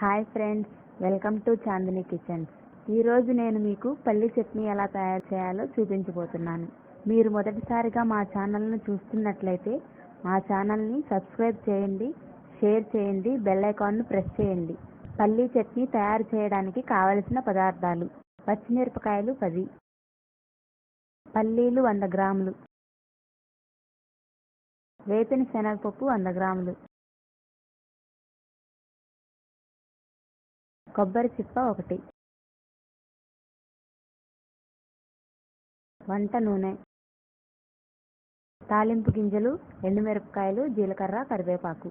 Hi friends, welcome to Chandini kitchens. ఈరోజు నేను మీకు పల్లి చట్నీ ఎలా తయారు చేయాలో చూపించబోతున్నాను. మీరు మొదటిసారిగా మా ఛానల్ను చూస్తున్నట్లయితే మా ఛానల్ని సబ్స్క్రైబ్ చేయండి, షేర్ చేయండి, బెల్ ఐకాన్ను ప్రెస్ చేయండి. పల్లి చట్నీ తయారు చేయడానికి కావలసిన పదార్థాలు: పచ్చిమిరపకాయలు 10, పల్లీలు 100 గ్రాములు, వేపిన శనగపప్పు 100 గ్రాములు, కొబ్బరి చిప్ప 1, వంట నూనె, తాలింపు గింజలు, ఎండుమిరపకాయలు, జీలకర్ర, కరివేపాకు.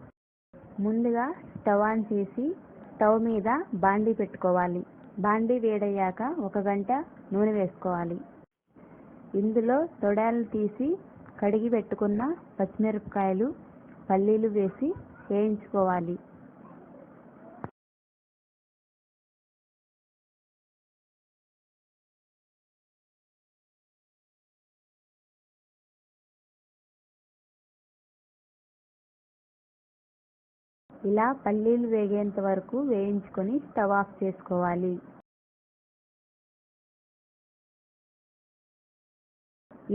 ముందుగా స్టవ్ ఆన్ చేసి స్టవ్ మీద బాండీ పెట్టుకోవాలి. బాండీ వేడయ్యాక 1 గంట నూనె వేసుకోవాలి. ఇందులో తొడాలు తీసి కడిగి పెట్టుకున్న పచ్చిమిరపకాయలు, పల్లీలు వేసి వేయించుకోవాలి. ఇలా పల్లీలు వేగేంత వరకు వేయించుకొని స్టవ్ ఆఫ్ చేసుకోవాలి.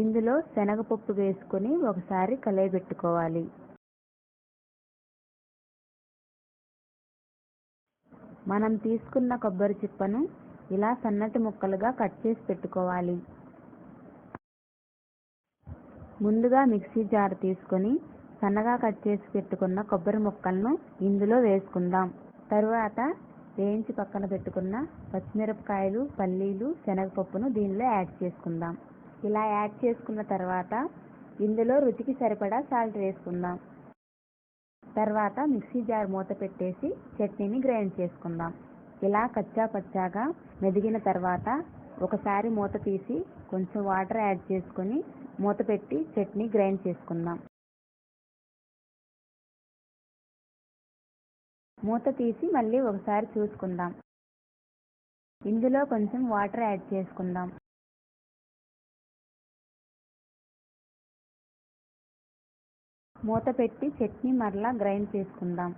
ఇందులో శనగపప్పు వేసుకొని ఒకసారి కలయబెట్టుకోవాలి. మనం తీసుకున్న కొబ్బరి చిప్పను ఇలా సన్నటి ముక్కలుగా కట్ చేసి పెట్టుకోవాలి. ముందుగా మిక్సీ జార్ తీసుకొని సన్నగా కట్ చేసి పెట్టుకున్న కొబ్బరి ముక్కలను ఇందులో వేసుకుందాం. తరువాత వేయించి పక్కన పెట్టుకున్న పచ్చిమిరపకాయలు, పల్లీలు, శనగపప్పును దీనిలో యాడ్ చేసుకుందాం. ఇలా యాడ్ చేసుకున్న తర్వాత ఇందులో రుచికి సరిపడా సాల్ట్ వేసుకుందాం. తర్వాత మిక్సీ జార్ మూత పెట్టేసి చట్నీని గ్రైండ్ చేసుకుందాం. ఇలా కచ్చా పచ్చాగా మెదిగిన తర్వాత ఒకసారి మూత తీసి కొంచెం వాటర్ యాడ్ చేసుకొని మూత పెట్టి చట్నీ గ్రైండ్ చేసుకుందాం. మూత తీసి మళ్ళీ ఒకసారి చూసుకుందాం. ఇందులో కొంచెం వాటర్ యాడ్ చేసుకుందాం. మూత పెట్టి చట్నీ మరలా గ్రైండ్ చేసుకుందాం.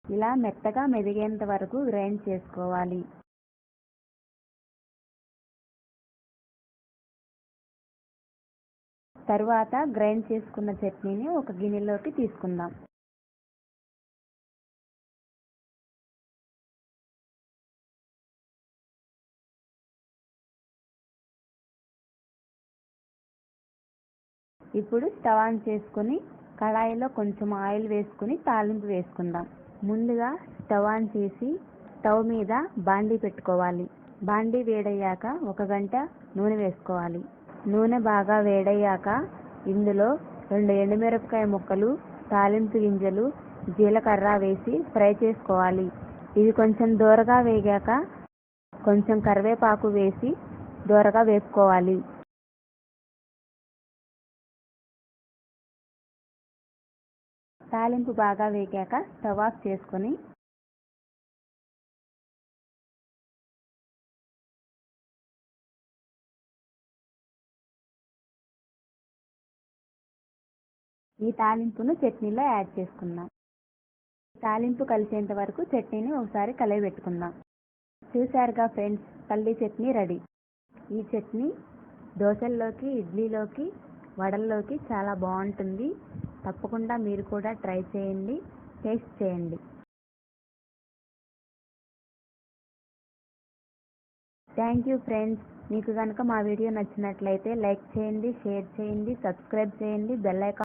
ఇలా మెత్తగా మెదిగేంత వరకు గ్రైండ్ చేసుకోవాలి. తరువాత గ్రైండ్ చేసుకున్న చట్నీని ఒక గిన్నెలోకి తీసుకుందాం. ఇప్పుడు స్టవ్ ఆన్ చేసుకొని కడాయిలో కొంచెం ఆయిల్ వేసుకుని తాలింపు వేసుకుందాం. ముందుగా స్టవ్ ఆన్ చేసి స్టవ్ మీద బాండీ పెట్టుకోవాలి. బాండీ వేడయ్యాక 1 గంట నూనె వేసుకోవాలి. నూనె బాగా వేడయ్యాక ఇందులో 2 ఎండుమిరపకాయ ముక్కలు, తాలింపు గింజలు, జీలకర్ర వేసి ఫ్రై చేసుకోవాలి. ఇవి కొంచెం దూరగా వేగాక కొంచెం కరివేపాకు వేసి దూరగా వేపుకోవాలి. తాలింపు బాగా వేగాక స్టవ్ ఆఫ్ చేసుకొని ఈ తాలింపును చట్నీలో యాడ్ చేసుకుందాం. తాలింపు కలిసేంత వరకు చట్నీని ఒకసారి కలయబెట్టుకుందాం. చూశారుగా ఫ్రెండ్స్, పల్లి చట్నీ రెడీ. ఈ చట్నీ దోశల్లోకి, ఇడ్లీలోకి, వడల్లోకి చాలా బాగుంటుంది. తప్పకుండా మీరు కూడా ట్రై చేయండి, టేస్ట్ చేయండి. Thank you friends. మీకు కనుక మా వీడియో నచ్చినట్లయితే లైక్ చేయండి, షేర్ చేయండి, సబ్స్క్రైబ్ చేయండి, బెల్ ఐకాన్